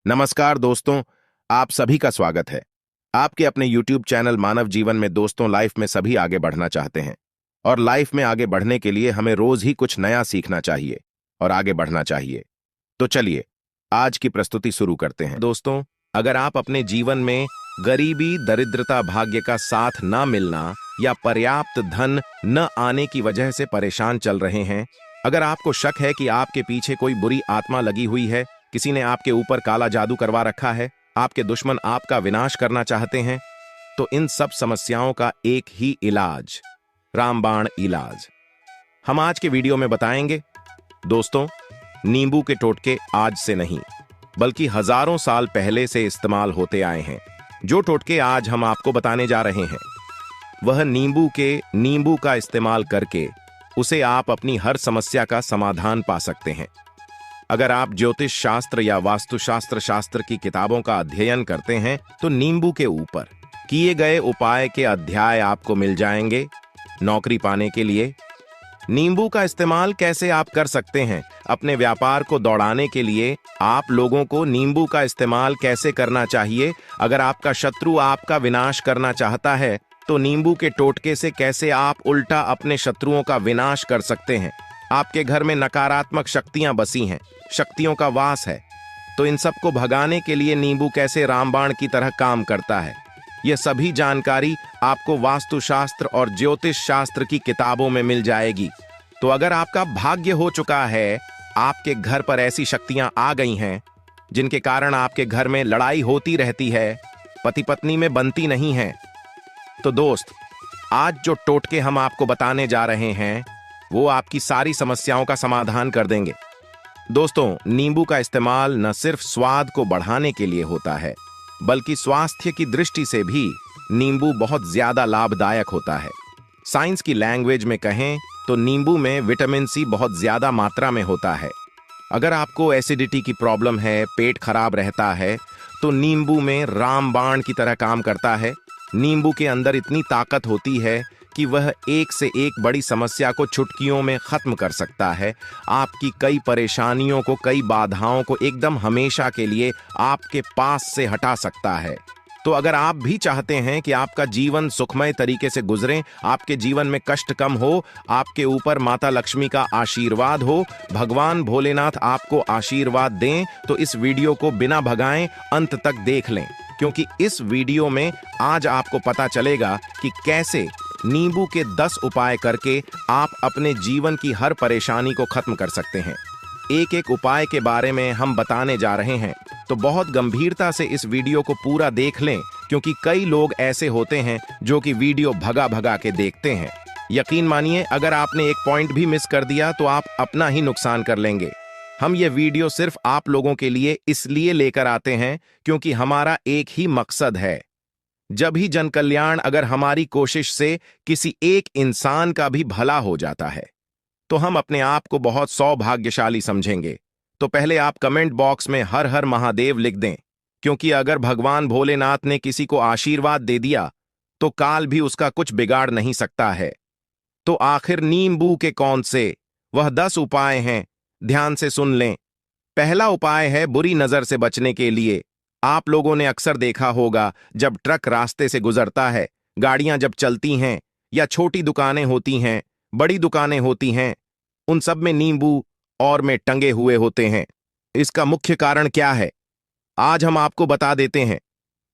नमस्कार दोस्तों, आप सभी का स्वागत है। आपके अपने YouTube चैनल मानव जीवन में दोस्तों लाइफ में सभी आगे बढ़ना चाहते हैं और लाइफ में आगे बढ़ने के लिए हमें रोज ही कुछ नया सीखना चाहिए और आगे बढ़ना चाहिए। तो चलिए आज की प्रस्तुति शुरू करते हैं। दोस्तों, अगर आप अपने जीवन में गरीबी, दरिद्रता, भाग्य का साथ न मिलना या पर्याप्त धन न आने की वजह से परेशान चल रहे हैं, अगर आपको शक है कि आपके पीछे कोई बुरी आत्मा लगी हुई है, किसी ने आपके ऊपर काला जादू करवा रखा है, आपके दुश्मन आपका विनाश करना चाहते हैं, तो इन सब समस्याओं का एक ही इलाज, रामबाण इलाज, हम आज के वीडियो में बताएंगे। दोस्तों, नींबू के टोटके आज से नहीं बल्कि हजारों साल पहले से इस्तेमाल होते आए हैं। जो टोटके आज हम आपको बताने जा रहे हैं वह नींबू का इस्तेमाल करके उसे आप अपनी हर समस्या का समाधान पा सकते हैं। अगर आप ज्योतिष शास्त्र या वास्तुशास्त्र की किताबों का अध्ययन करते हैं तो नींबू के ऊपर किए गए उपाय के अध्याय आपको मिल जाएंगे। नौकरी पाने के लिए नींबू का इस्तेमाल कैसे आप कर सकते हैं, अपने व्यापार को दौड़ाने के लिए आप लोगों को नींबू का इस्तेमाल कैसे करना चाहिए, अगर आपका शत्रु आपका विनाश करना चाहता है तो नींबू के टोटके से कैसे आप उल्टा अपने शत्रुओं का विनाश कर सकते हैं। आपके घर में नकारात्मक शक्तियां बसी हैं, शक्तियों का वास है, तो इन सब को भगाने के लिए नींबू कैसे रामबाण की तरह काम करता है, यह सभी जानकारी आपको वास्तुशास्त्र और ज्योतिष शास्त्र की किताबों में मिल जाएगी। तो अगर आपका भाग्य हो चुका है, आपके घर पर ऐसी शक्तियां आ गई हैं जिनके कारण आपके घर में लड़ाई होती रहती है, पति पत्नी में बनती नहीं है, तो दोस्त, आज जो टोटके हम आपको बताने जा रहे हैं वो आपकी सारी समस्याओं का समाधान कर देंगे। दोस्तों, नींबू का इस्तेमाल न सिर्फ स्वाद को बढ़ाने के लिए होता है बल्कि स्वास्थ्य की दृष्टि से भी नींबू बहुत ज्यादा लाभदायक होता है। साइंस की लैंग्वेज में कहें तो नींबू में विटामिन सी बहुत ज्यादा मात्रा में होता है। अगर आपको एसिडिटी की प्रॉब्लम है, पेट खराब रहता है, तो नींबू में रामबाण की तरह काम करता है। नींबू के अंदर इतनी ताकत होती है कि वह एक से एक बड़ी समस्या को चुटकियों में खत्म कर सकता है। आपकी कई परेशानियों को, कई बाधाओं को एकदम हमेशा के लिए आपके पास से हटा सकता है। तो अगर आप भी चाहते हैं कि आपका जीवन सुखमय तरीके से गुजरे, आपके जीवन में कष्ट कम हो, आपके ऊपर माता लक्ष्मी का आशीर्वाद हो, भगवान भोलेनाथ आपको आशीर्वाद दें, तो इस वीडियो को बिना भगाएं अंत तक देख लें, क्योंकि इस वीडियो में आज आपको पता चलेगा कि कैसे नींबू के 10 उपाय करके आप अपने जीवन की हर परेशानी को खत्म कर सकते हैं। एक एक उपाय के बारे में हम बताने जा रहे हैं, तो बहुत गंभीरता से इस वीडियो को पूरा देख लें, क्योंकि कई लोग ऐसे होते हैं जो कि वीडियो भगा भगा के देखते हैं। यकीन मानिए, अगर आपने एक पॉइंट भी मिस कर दिया तो आप अपना ही नुकसान कर लेंगे। हम ये वीडियो सिर्फ आप लोगों के लिए इसलिए लेकर आते हैं क्योंकि हमारा एक ही मकसद है, जब ही जन कल्याण, अगर हमारी कोशिश से किसी एक इंसान का भी भला हो जाता है तो हम अपने आप को बहुत सौभाग्यशाली समझेंगे। तो पहले आप कमेंट बॉक्स में हर हर महादेव लिख दें, क्योंकि अगर भगवान भोलेनाथ ने किसी को आशीर्वाद दे दिया तो काल भी उसका कुछ बिगाड़ नहीं सकता है। तो आखिर नींबू के कौन से वह 10 उपाय हैं, ध्यान से सुन लें। पहला उपाय है बुरी नजर से बचने के लिए। आप लोगों ने अक्सर देखा होगा, जब ट्रक रास्ते से गुजरता है, गाड़ियां जब चलती हैं, या छोटी दुकानें होती हैं, बड़ी दुकानें होती हैं, उन सब में नींबू और में टंगे हुए होते हैं। इसका मुख्य कारण क्या है, आज हम आपको बता देते हैं।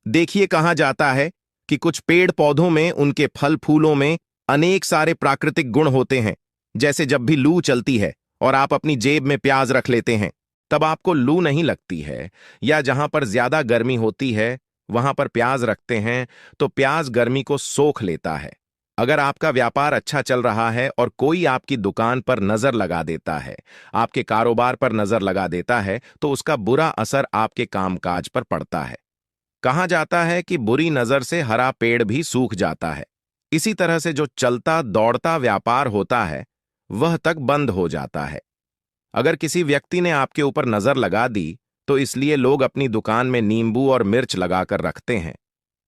देखिए, कहा जाता है कि कुछ पेड़ पौधों में, उनके फल फूलों में अनेक सारे प्राकृतिक गुण होते हैं। जैसे जब भी लू चलती है और आप अपनी जेब में प्याज रख लेते हैं, तब आपको लू नहीं लगती है, या जहां पर ज्यादा गर्मी होती है वहां पर प्याज रखते हैं तो प्याज गर्मी को सोख लेता है। अगर आपका व्यापार अच्छा चल रहा है और कोई आपकी दुकान पर नजर लगा देता है, आपके कारोबार पर नजर लगा देता है, तो उसका बुरा असर आपके कामकाज पर पड़ता है। कहा जाता है कि बुरी नजर से हरा पेड़ भी सूख जाता है। इसी तरह से जो चलता दौड़ता व्यापार होता है वह तक बंद हो जाता है। अगर किसी व्यक्ति ने आपके ऊपर नजर लगा दी तो इसलिए लोग अपनी दुकान में नींबू और मिर्च लगाकर रखते हैं।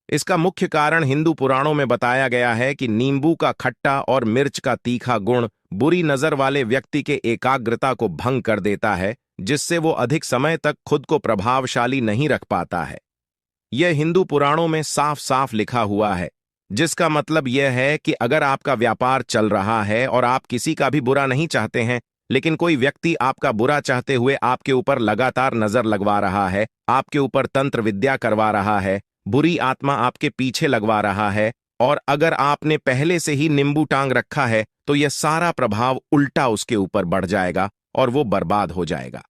इसका मुख्य कारण हिंदू पुराणों में बताया गया है कि नींबू का खट्टा और मिर्च का तीखा गुण बुरी नजर वाले व्यक्ति के एकाग्रता को भंग कर देता है, जिससे वो अधिक समय तक खुद को प्रभावशाली नहीं रख पाता है। यह हिंदू पुराणों में साफ साफ लिखा हुआ है, जिसका मतलब यह है कि अगर आपका व्यापार चल रहा है और आप किसी का भी बुरा नहीं चाहते हैं, लेकिन कोई व्यक्ति आपका बुरा चाहते हुए आपके ऊपर लगातार नजर लगवा रहा है, आपके ऊपर तंत्र विद्या करवा रहा है, बुरी आत्मा आपके पीछे लगवा रहा है, और अगर आपने पहले से ही नींबू टांग रखा है तो यह सारा प्रभाव उल्टा उसके ऊपर बढ़ जाएगा और वो बर्बाद हो जाएगा।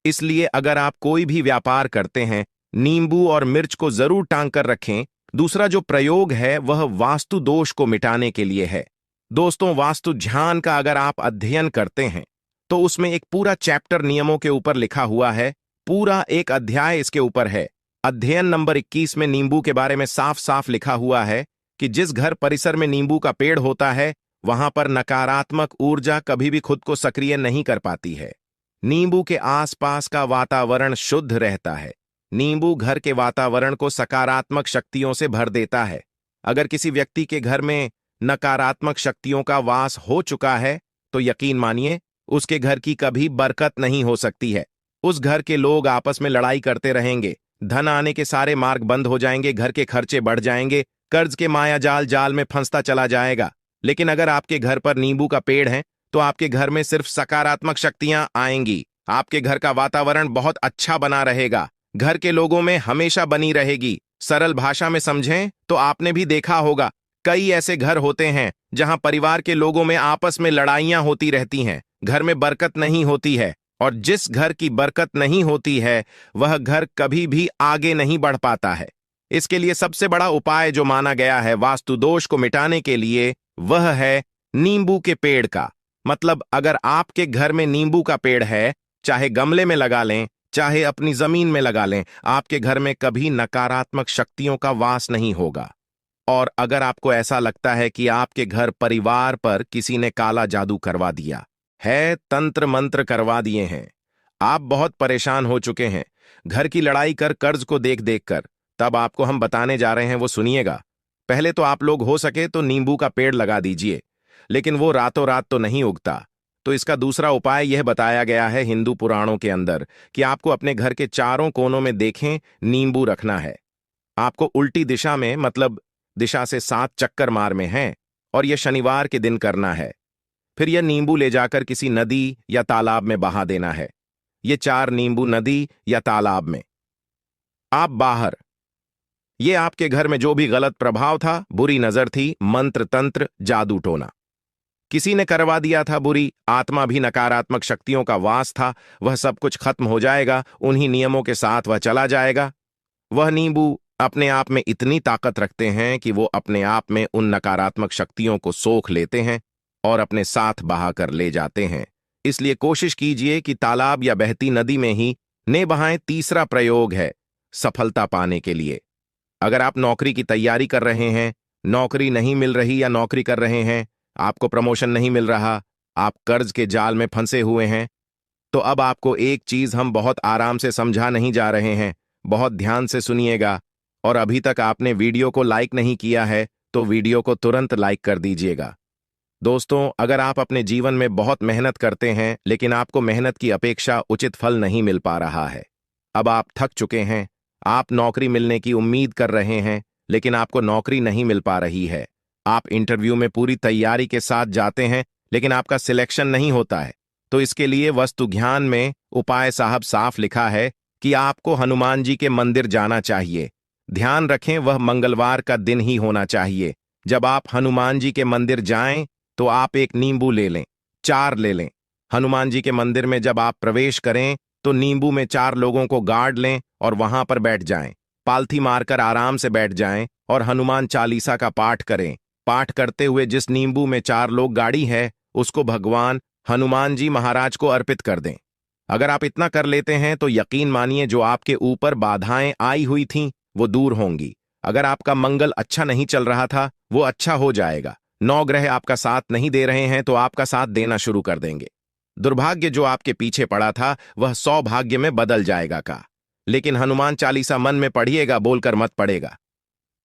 इसलिए अगर आप कोई भी व्यापार करते हैं, नींबू और मिर्च को जरूर टांग कर रखें। दूसरा जो प्रयोग है वह वास्तु दोष को मिटाने के लिए है। दोस्तों, वास्तु ध्यान का अगर आप अध्ययन करते हैं तो उसमें एक पूरा चैप्टर नियमों के ऊपर लिखा हुआ है, पूरा एक अध्याय इसके ऊपर है। अध्ययन नंबर 21 में नींबू के बारे में साफ साफ लिखा हुआ है कि जिस घर परिसर में नींबू का पेड़ होता है वहां पर नकारात्मक ऊर्जा कभी भी खुद को सक्रिय नहीं कर पाती है। नींबू के आसपास का वातावरण शुद्ध रहता है। नींबू घर के वातावरण को सकारात्मक शक्तियों से भर देता है। अगर किसी व्यक्ति के घर में नकारात्मक शक्तियों का वास हो चुका है तो यकीन मानिए उसके घर की कभी बरकत नहीं हो सकती है। उस घर के लोग आपस में लड़ाई करते रहेंगे, धन आने के सारे मार्ग बंद हो जाएंगे, घर के खर्चे बढ़ जाएंगे, कर्ज के माया जाल में फंसता चला जाएगा। लेकिन अगर आपके घर पर नींबू का पेड़ है तो आपके घर में सिर्फ सकारात्मक शक्तियां आएंगी। आपके घर का वातावरण बहुत अच्छा बना रहेगा, घर के लोगों में हमेशा बनी रहेगी। सरल भाषा में समझें तो आपने भी देखा होगा, कई ऐसे घर होते हैं जहां परिवार के लोगों में आपस में लड़ाइयां होती रहती हैं, घर में बरकत नहीं होती है, और जिस घर की बरकत नहीं होती है वह घर कभी भी आगे नहीं बढ़ पाता है। इसके लिए सबसे बड़ा उपाय जो माना गया है वास्तु दोष को मिटाने के लिए वह है नींबू के पेड़ का। मतलब अगर आपके घर में नींबू का पेड़ है, चाहे गमले में लगा लें चाहे अपनी जमीन में लगा लें, आपके घर में कभी नकारात्मक शक्तियों का वास नहीं होगा। और अगर आपको ऐसा लगता है कि आपके घर परिवार पर किसी ने काला जादू करवा दिया है, तंत्र मंत्र करवा दिए हैं, आप बहुत परेशान हो चुके हैं घर की लड़ाई कर कर्ज को देख देख कर, तब आपको हम बताने जा रहे हैं वो सुनिएगा। पहले तो आप लोग हो सके तो नींबू का पेड़ लगा दीजिए, लेकिन वो रातों रात तो नहीं उगता। तो इसका दूसरा उपाय यह बताया गया है हिंदू पुराणों के अंदर कि आपको अपने घर के चारों कोनों में देखें नींबू रखना है। आपको उल्टी दिशा में, मतलब दिशा से 7 चक्कर मार में है, और यह शनिवार के दिन करना है। फिर यह नींबू ले जाकर किसी नदी या तालाब में बहा देना है। ये 4 नींबू नदी या तालाब में आप बाहर, ये आपके घर में जो भी गलत प्रभाव था, बुरी नजर थी, मंत्र तंत्र जादू टोना किसी ने करवा दिया था, बुरी आत्मा भी नकारात्मक शक्तियों का वास था, वह सब कुछ खत्म हो जाएगा। उन्हीं नियमों के साथ वह चला जाएगा। वह नींबू अपने आप में इतनी ताकत रखते हैं कि वो अपने आप में उन नकारात्मक शक्तियों को सोख लेते हैं और अपने साथ बहा कर ले जाते हैं। इसलिए कोशिश कीजिए कि तालाब या बहती नदी में ही ने बहाएं। तीसरा प्रयोग है सफलता पाने के लिए। अगर आप नौकरी की तैयारी कर रहे हैं, नौकरी नहीं मिल रही, या नौकरी कर रहे हैं आपको प्रमोशन नहीं मिल रहा, आप कर्ज के जाल में फंसे हुए हैं, तो अब आपको एक चीज हम बहुत आराम से समझा नहीं जा रहे हैं, बहुत ध्यान से सुनिएगा। और अभी तक आपने वीडियो को लाइक नहीं किया है तो वीडियो को तुरंत लाइक कर दीजिएगा। दोस्तों, अगर आप अपने जीवन में बहुत मेहनत करते हैं लेकिन आपको मेहनत की अपेक्षा उचित फल नहीं मिल पा रहा है, अब आप थक चुके हैं, आप नौकरी मिलने की उम्मीद कर रहे हैं लेकिन आपको नौकरी नहीं मिल पा रही है, आप इंटरव्यू में पूरी तैयारी के साथ जाते हैं लेकिन आपका सिलेक्शन नहीं होता है, तो इसके लिए वस्तु ज्ञान में उपाय साहब साफ लिखा है कि आपको हनुमान जी के मंदिर जाना चाहिए। ध्यान रखें वह मंगलवार का दिन ही होना चाहिए। जब आप हनुमान जी के मंदिर जाएं तो आप एक नींबू ले लें, 4 ले लें। हनुमान जी के मंदिर में जब आप प्रवेश करें तो नींबू में 4 लोगों को गाड़ लें और वहां पर बैठ जाएं। पालथी मारकर आराम से बैठ जाएं और हनुमान चालीसा का पाठ करें। पाठ करते हुए जिस नींबू में 4 लोग गाड़ी है उसको भगवान हनुमान जी महाराज को अर्पित कर दें। अगर आप इतना कर लेते हैं तो यकीन मानिए जो आपके ऊपर बाधाएं आई हुई थीं वो दूर होंगी। अगर आपका मंगल अच्छा नहीं चल रहा था वो अच्छा हो जाएगा। 9 ग्रह आपका साथ नहीं दे रहे हैं तो आपका साथ देना शुरू कर देंगे। दुर्भाग्य जो आपके पीछे पड़ा था वह सौभाग्य में बदल जाएगा का। लेकिन हनुमान चालीसा मन में पढ़िएगा, बोलकर मत पड़ेगा।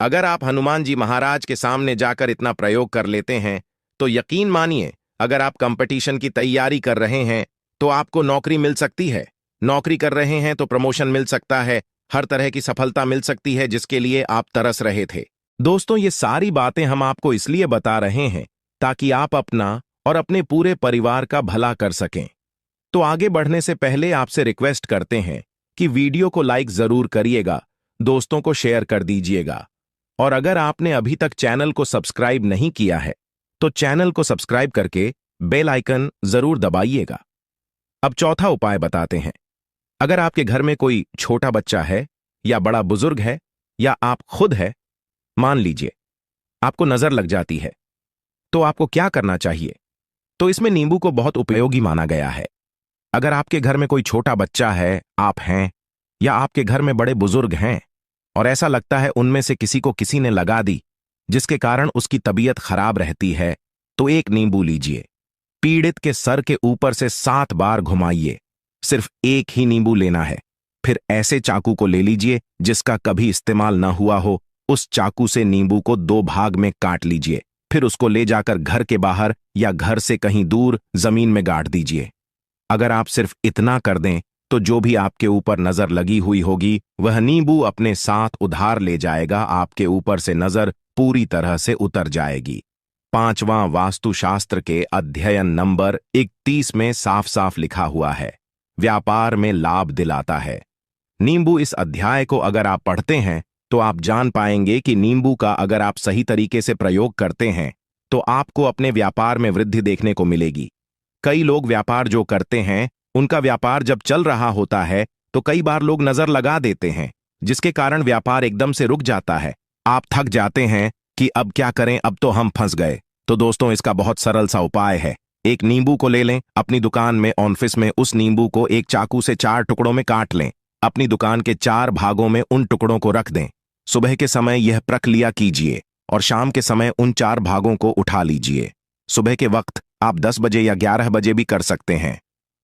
अगर आप हनुमान जी महाराज के सामने जाकर इतना प्रयोग कर लेते हैं तो यकीन मानिए अगर आप कंपटीशन की तैयारी कर रहे हैं तो आपको नौकरी मिल सकती है। नौकरी कर रहे हैं तो प्रमोशन मिल सकता है, हर तरह की सफलता मिल सकती है जिसके लिए आप तरस रहे थे। दोस्तों, ये सारी बातें हम आपको इसलिए बता रहे हैं ताकि आप अपना और अपने पूरे परिवार का भला कर सकें। तो आगे बढ़ने से पहले आपसे रिक्वेस्ट करते हैं कि वीडियो को लाइक जरूर करिएगा, दोस्तों को शेयर कर दीजिएगा, और अगर आपने अभी तक चैनल को सब्सक्राइब नहीं किया है तो चैनल को सब्सक्राइब करके बेल आइकन जरूर दबाइएगा। अब चौथा उपाय बताते हैं। अगर आपके घर में कोई छोटा बच्चा है या बड़ा बुजुर्ग है या आप खुद है, मान लीजिए आपको नजर लग जाती है, तो आपको क्या करना चाहिए? तो इसमें नींबू को बहुत उपयोगी माना गया है। अगर आपके घर में कोई छोटा बच्चा है, आप हैं, या आपके घर में बड़े बुजुर्ग हैं और ऐसा लगता है उनमें से किसी को किसी ने लगा दी जिसके कारण उसकी तबीयत खराब रहती है, तो एक नींबू लीजिए, पीड़ित के सर के ऊपर से 7 बार घुमाइए। सिर्फ एक ही नींबू लेना है। फिर ऐसे चाकू को ले लीजिए जिसका कभी इस्तेमाल न हुआ हो, उस चाकू से नींबू को 2 भाग में काट लीजिए। फिर उसको ले जाकर घर के बाहर या घर से कहीं दूर जमीन में गाड़ दीजिए। अगर आप सिर्फ इतना कर दें तो जो भी आपके ऊपर नजर लगी हुई होगी वह नींबू अपने साथ उधार ले जाएगा, आपके ऊपर से नजर पूरी तरह से उतर जाएगी। 5वां वास्तुशास्त्र के अध्ययन नंबर 31 में साफ साफ लिखा हुआ है, व्यापार में लाभ दिलाता है। नींबू इस अध्याय को अगर आप पढ़ते हैं तो आप जान पाएंगे कि नींबू का अगर आप सही तरीके से प्रयोग करते हैं तो आपको अपने व्यापार में वृद्धि देखने को मिलेगी। कई लोग व्यापार जो करते हैं, उनका व्यापार जब चल रहा होता है तो कई बार लोग नजर लगा देते हैं जिसके कारण व्यापार एकदम से रुक जाता है। आप थक जाते हैं कि अब क्या करें, अब तो हम फंस गए। तो दोस्तों, इसका बहुत सरल सा उपाय है। एक नींबू को ले लें, अपनी दुकान में, ऑफिस में उस नींबू को एक चाकू से 4 टुकड़ों में काट लें। अपनी दुकान के 4 भागों में उन टुकड़ों को रख दें। सुबह के समय यह प्रक्रिया कीजिए और शाम के समय उन 4 भागों को उठा लीजिए। सुबह के वक्त आप 10 बजे या 11 बजे भी कर सकते हैं।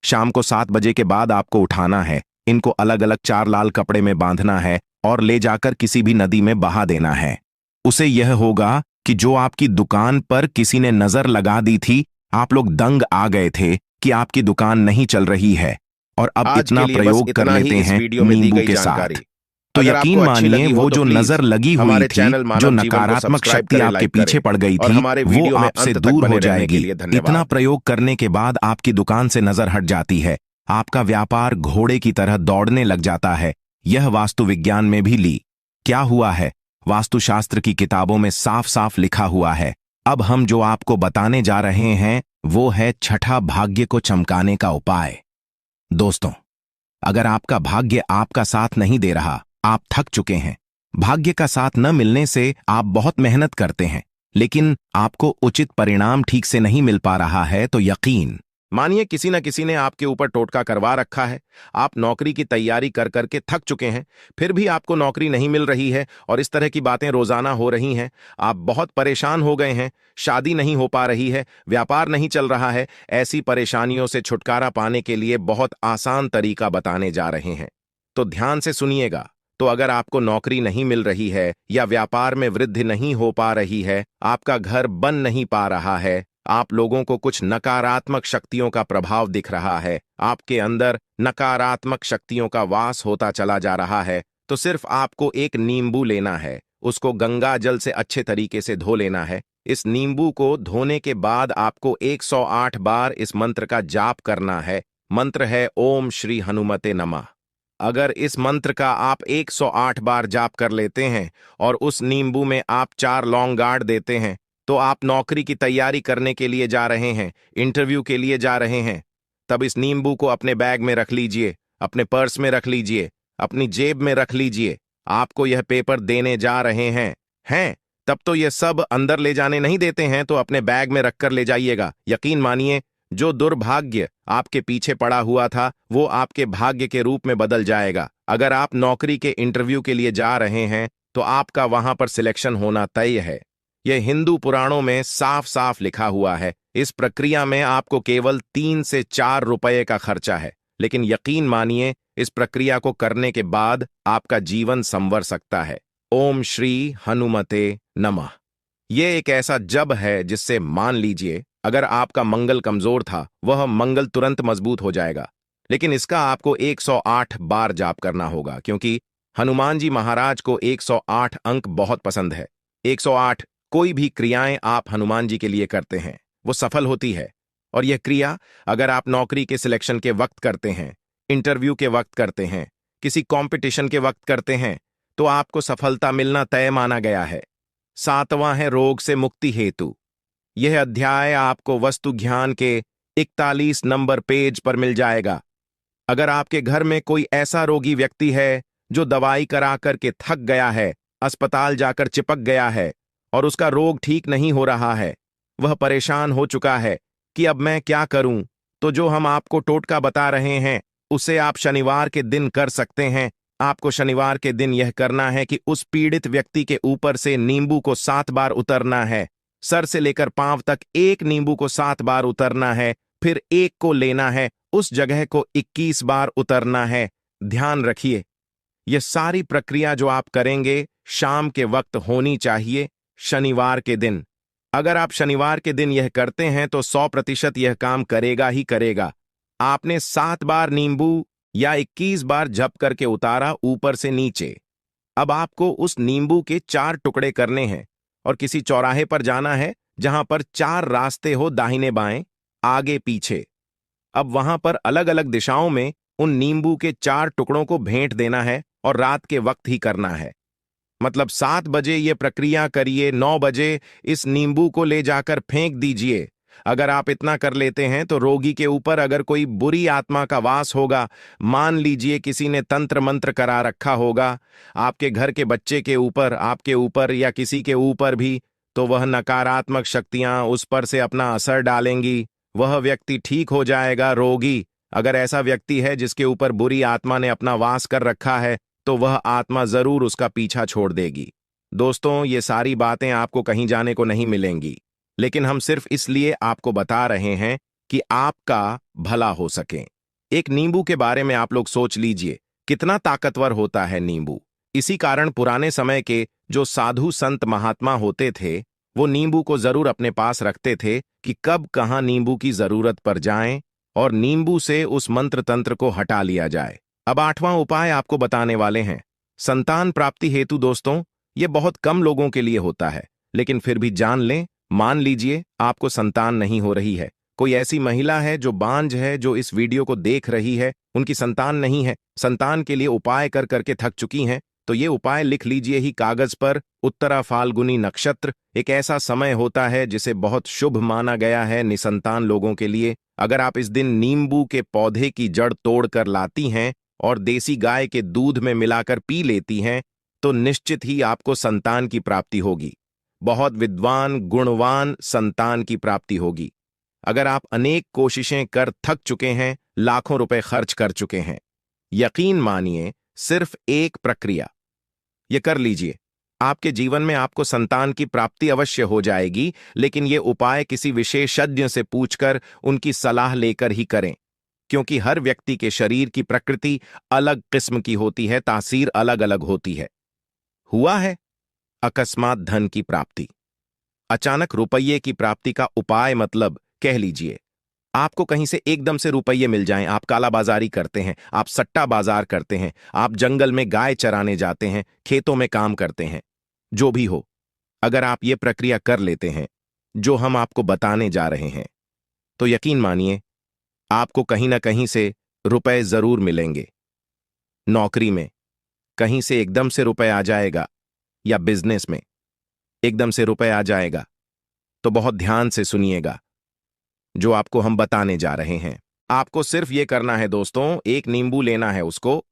शाम को 7 बजे के बाद आपको उठाना है। इनको अलग अलग 4 लाल कपड़े में बांधना है और ले जाकर किसी भी नदी में बहा देना है। उसे यह होगा कि जो आपकी दुकान पर किसी ने नजर लगा दी थी, आप लोग दंग आ गए थे कि आपकी दुकान नहीं चल रही है, और अब इतना प्रयोग कर लेते हैं नींबू के साथ, तो यकीन मानिए वो जो नजर लगी हुई थी, जो नकारात्मक शक्ति आपके पीछे पड़ गई थी, वो आपसे दूर हो जाएगी। इतना प्रयोग करने के बाद आपकी दुकान से नजर हट जाती है, आपका व्यापार घोड़े की तरह दौड़ने लग जाता है। यह वास्तु विज्ञान में भी क्या हुआ है, वास्तुशास्त्र की किताबों में साफ साफ लिखा हुआ है। अब हम जो आपको बताने जा रहे हैं वो है छठा भाग्य को चमकाने का उपाय। दोस्तों, अगर आपका भाग्य आपका साथ नहीं दे रहा, आप थक चुके हैं, भाग्य का साथ न मिलने से आप बहुत मेहनत करते हैं लेकिन आपको उचित परिणाम ठीक से नहीं मिल पा रहा है, तो यकीन मानिए किसी न किसी ने आपके ऊपर टोटका करवा रखा है। आप नौकरी की तैयारी कर करके थक चुके हैं, फिर भी आपको नौकरी नहीं मिल रही है और इस तरह की बातें रोजाना हो रही हैं। आप बहुत परेशान हो गए हैं, शादी नहीं हो पा रही है, व्यापार नहीं चल रहा है। ऐसी परेशानियों से छुटकारा पाने के लिए बहुत आसान तरीका बताने जा रहे हैं, तो ध्यान से सुनिएगा। तो अगर आपको नौकरी नहीं मिल रही है या व्यापार में वृद्धि नहीं हो पा रही है, आपका घर बन नहीं पा रहा है, आप लोगों को कुछ नकारात्मक शक्तियों का प्रभाव दिख रहा है, आपके अंदर नकारात्मक शक्तियों का वास होता चला जा रहा है, तो सिर्फ आपको एक नींबू लेना है, उसको गंगा जल से अच्छे तरीके से धो लेना है। इस नींबू को धोने के बाद आपको 108 बार इस मंत्र का जाप करना है। मंत्र है ओम श्री हनुमते नमः। अगर इस मंत्र का आप 108 बार जाप कर लेते हैं और उस नींबू में आप 4 लौंग गाड़ देते हैं, तो आप नौकरी की तैयारी करने के लिए जा रहे हैं, इंटरव्यू के लिए जा रहे हैं, तब इस नींबू को अपने बैग में रख लीजिए, अपने पर्स में रख लीजिए, अपनी जेब में रख लीजिए। आपको यह पेपर देने जा रहे हैं तब तो यह सब अंदर ले जाने नहीं देते हैं, तो अपने बैग में रखकर ले जाइएगा। यकीन मानिए जो दुर्भाग्य आपके पीछे पड़ा हुआ था वो आपके भाग्य के रूप में बदल जाएगा। अगर आप नौकरी के इंटरव्यू के लिए जा रहे हैं तो आपका वहां पर सिलेक्शन होना तय है। यह हिंदू पुराणों में साफ साफ लिखा हुआ है। इस प्रक्रिया में आपको केवल 3 से 4 रुपए का खर्चा है, लेकिन यकीन मानिए इस प्रक्रिया को करने के बाद आपका जीवन संवर सकता है। ओम श्री हनुमते नमः। यह एक ऐसा जप है जिससे मान लीजिए अगर आपका मंगल कमजोर था, वह मंगल तुरंत मजबूत हो जाएगा। लेकिन इसका आपको 108 बार जाप करना होगा, क्योंकि हनुमान जी महाराज को 108 अंक बहुत पसंद है। 108 कोई भी क्रियाएं आप हनुमान जी के लिए करते हैं वो सफल होती है। और यह क्रिया अगर आप नौकरी के सिलेक्शन के वक्त करते हैं, इंटरव्यू के वक्त करते हैं, किसी कंपटीशन के वक्त करते हैं, तो आपको सफलता मिलना तय माना गया है। 7वां है रोग से मुक्ति हेतु। यह अध्याय आपको वस्तु ज्ञान के 41 नंबर पेज पर मिल जाएगा। अगर आपके घर में कोई ऐसा रोगी व्यक्ति है जो दवाई करा करके थक गया है, अस्पताल जाकर चिपक गया है और उसका रोग ठीक नहीं हो रहा है, वह परेशान हो चुका है कि अब मैं क्या करूं, तो जो हम आपको टोटका बता रहे हैं उसे आप शनिवार के दिन कर सकते हैं। आपको शनिवार के दिन यह करना है कि उस पीड़ित व्यक्ति के ऊपर से नींबू को 7 बार उतरना है। सर से लेकर पांव तक एक नींबू को 7 बार उतरना है, फिर एक को लेना है, उस जगह को 21 बार उतरना है। ध्यान रखिए, यह सारी प्रक्रिया जो आप करेंगे शाम के वक्त होनी चाहिए, शनिवार के दिन। अगर आप शनिवार के दिन यह करते हैं तो 100% यह काम करेगा ही करेगा। आपने 7 बार नींबू या 21 बार जप करके उतारा ऊपर से नीचे। अब आपको उस नींबू के 4 टुकड़े करने हैं और किसी चौराहे पर जाना है जहां पर 4 रास्ते हो, दाहिने बाएं, आगे पीछे। अब वहां पर अलग अलग दिशाओं में उन नींबू के 4 टुकड़ों को भेंट देना है और रात के वक्त ही करना है। मतलब 7 बजे ये प्रक्रिया करिए, 9 बजे इस नींबू को ले जाकर फेंक दीजिए। अगर आप इतना कर लेते हैं तो रोगी के ऊपर अगर कोई बुरी आत्मा का वास होगा, मान लीजिए किसी ने तंत्र मंत्र करा रखा होगा आपके घर के बच्चे के ऊपर, आपके ऊपर या किसी के ऊपर भी, तो वह नकारात्मक शक्तियां उस पर से अपना असर डालेंगी। वह व्यक्ति ठीक हो जाएगा, रोगी। अगर ऐसा व्यक्ति है जिसके ऊपर बुरी आत्मा ने अपना वास कर रखा है तो वह आत्मा जरूर उसका पीछा छोड़ देगी। दोस्तों, ये सारी बातें आपको कहीं जाने को नहीं मिलेंगी, लेकिन हम सिर्फ इसलिए आपको बता रहे हैं कि आपका भला हो सके। एक नींबू के बारे में आप लोग सोच लीजिए, कितना ताकतवर होता है नींबू। इसी कारण पुराने समय के जो साधु संत महात्मा होते थे वो नींबू को जरूर अपने पास रखते थे कि कब कहाँ नींबू की जरूरत पर जाएं और नींबू से उस मंत्र तंत्र को हटा लिया जाए। अब 8वां उपाय आपको बताने वाले हैं, संतान प्राप्ति हेतु। दोस्तों, ये बहुत कम लोगों के लिए होता है, लेकिन फिर भी जान लें। मान लीजिए आपको संतान नहीं हो रही है, कोई ऐसी महिला है जो बांझ है, जो इस वीडियो को देख रही है, उनकी संतान नहीं है, संतान के लिए उपाय कर करके थक चुकी हैं, तो ये उपाय लिख लीजिए ही कागज पर। उत्तरा फाल्गुनी नक्षत्र एक ऐसा समय होता है जिसे बहुत शुभ माना गया है निसंतान लोगों के लिए। अगर आप इस दिन नींबू के पौधे की जड़ तोड़कर लाती हैं और देसी गाय के दूध में मिलाकर पी लेती हैं तो निश्चित ही आपको संतान की प्राप्ति होगी। बहुत विद्वान गुणवान संतान की प्राप्ति होगी। अगर आप अनेक कोशिशें कर थक चुके हैं, लाखों रुपए खर्च कर चुके हैं, यकीन मानिए सिर्फ एक प्रक्रिया ये कर लीजिए, आपके जीवन में आपको संतान की प्राप्ति अवश्य हो जाएगी। लेकिन ये उपाय किसी विशेषज्ञ से पूछकर उनकी सलाह लेकर ही करें, क्योंकि हर व्यक्ति के शरीर की प्रकृति अलग किस्म की होती है, तासीर अलग अलग होती है। हुआ है अकस्मात धन की प्राप्ति, अचानक रुपये की प्राप्ति का उपाय, मतलब कह लीजिए आपको कहीं से एकदम से रुपये मिल जाएं। आप कालाबाजारी करते हैं, आप सट्टा बाजार करते हैं, आप जंगल में गाय चराने जाते हैं, खेतों में काम करते हैं, जो भी हो, अगर आप ये प्रक्रिया कर लेते हैं जो हम आपको बताने जा रहे हैं तो यकीन मानिए आपको कहीं ना कहीं से रुपए जरूर मिलेंगे। नौकरी में कहीं से एकदम से रुपए आ जाएगा या बिजनेस में एकदम से रुपए आ जाएगा, तो बहुत ध्यान से सुनिएगा जो आपको हम बताने जा रहे हैं। आपको सिर्फ ये करना है दोस्तों, एक नींबू लेना है, उसको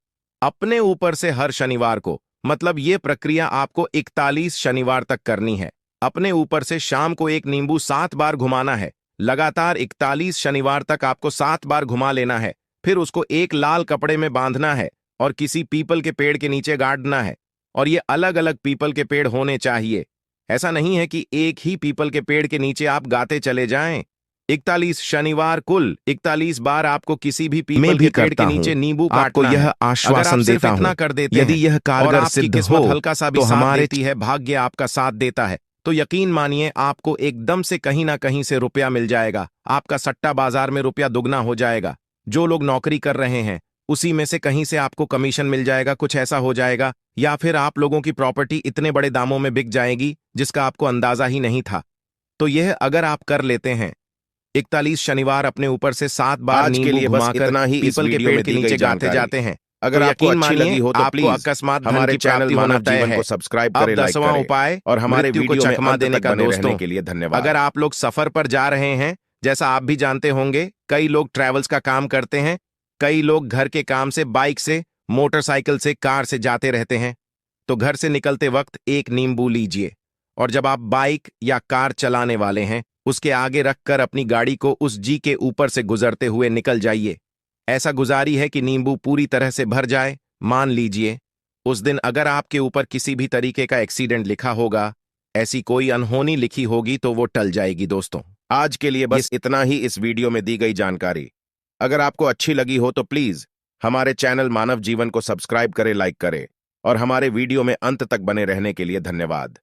अपने ऊपर से हर शनिवार को, मतलब ये प्रक्रिया आपको 41 शनिवार तक करनी है। अपने ऊपर से शाम को एक नींबू 7 बार घुमाना है। लगातार 41 शनिवार तक आपको 7 बार घुमा लेना है। फिर उसको एक लाल कपड़े में बांधना है और किसी पीपल के पेड़ के नीचे गाड़ना है। और ये अलग अलग पीपल के पेड़ होने चाहिए। ऐसा नहीं है कि एक ही पीपल के पेड़ के नीचे आप गाते चले जाएं। 41 शनिवार, कुल 41 बार आपको किसी भी पीपल के पेड़ के नीचे नींबू आपको काटना यह है। आश्वासन देता हूं, कर देते यदि हैं यह और कारगर आपकी सिद्ध किस्मत हो हल्का सा भी तो साथ हमारे देती है, भाग्य आपका साथ देता है, तो यकीन मानिए आपको एकदम से कहीं ना कहीं से रुपया मिल जाएगा। आपका सट्टा बाजार में रुपया दुगना हो जाएगा। जो लोग नौकरी कर रहे हैं उसी में से कहीं से आपको कमीशन मिल जाएगा, कुछ ऐसा हो जाएगा, या फिर आप लोगों की प्रॉपर्टी इतने बड़े दामों में बिक जाएगी जिसका आपको अंदाजा ही नहीं था। तो यह अगर आप कर लेते हैं 41 शनिवार अपने ऊपर से 7 बार आज के नींबू लिए बस घुमाकर इतना ही इस पीपल के वीडियो पेड़ में के दी गई नीचे गाते जानकारी। जाते हैं। अगर तो आपको यकीन अच्छी मानिए लगी हो तो आपको प्लीज अकस्मात धन हमारे की चैनल प्राप्ति होना मानव तय जीवन है। को सब्सक्राइब अब करें, लाइक 10वां करें उपाय और हमारे मृत्यु को वीडियो में चकमा अंत देने तक का। बने दोस्तों, रहने के लिए धन्यवाद। अगर आप लोग सफर पर जा रहे हैं, जैसा आप भी जानते होंगे कई लोग ट्रैवल्स का काम करते हैं, कई लोग घर के काम से बाइक से, मोटरसाइकिल से, कार से जाते रहते हैं, तो घर से निकलते वक्त एक नींबू लीजिए और जब आप बाइक या कार चलाने वाले हैं उसके आगे रखकर अपनी गाड़ी को उस जी के ऊपर से गुजरते हुए निकल जाइए। ऐसा गुजारी है कि नींबू पूरी तरह से भर जाए। मान लीजिए उस दिन अगर आपके ऊपर किसी भी तरीके का एक्सीडेंट लिखा होगा, ऐसी कोई अनहोनी लिखी होगी तो वो टल जाएगी। दोस्तों, आज के लिए बस इतना ही इस वीडियो में दी गई जानकारी। अगर आपको अच्छी लगी हो तो प्लीज हमारे चैनल मानव जीवन को सब्सक्राइब करें, लाइक करें और हमारे वीडियो में अंत तक बने रहने के लिए धन्यवाद।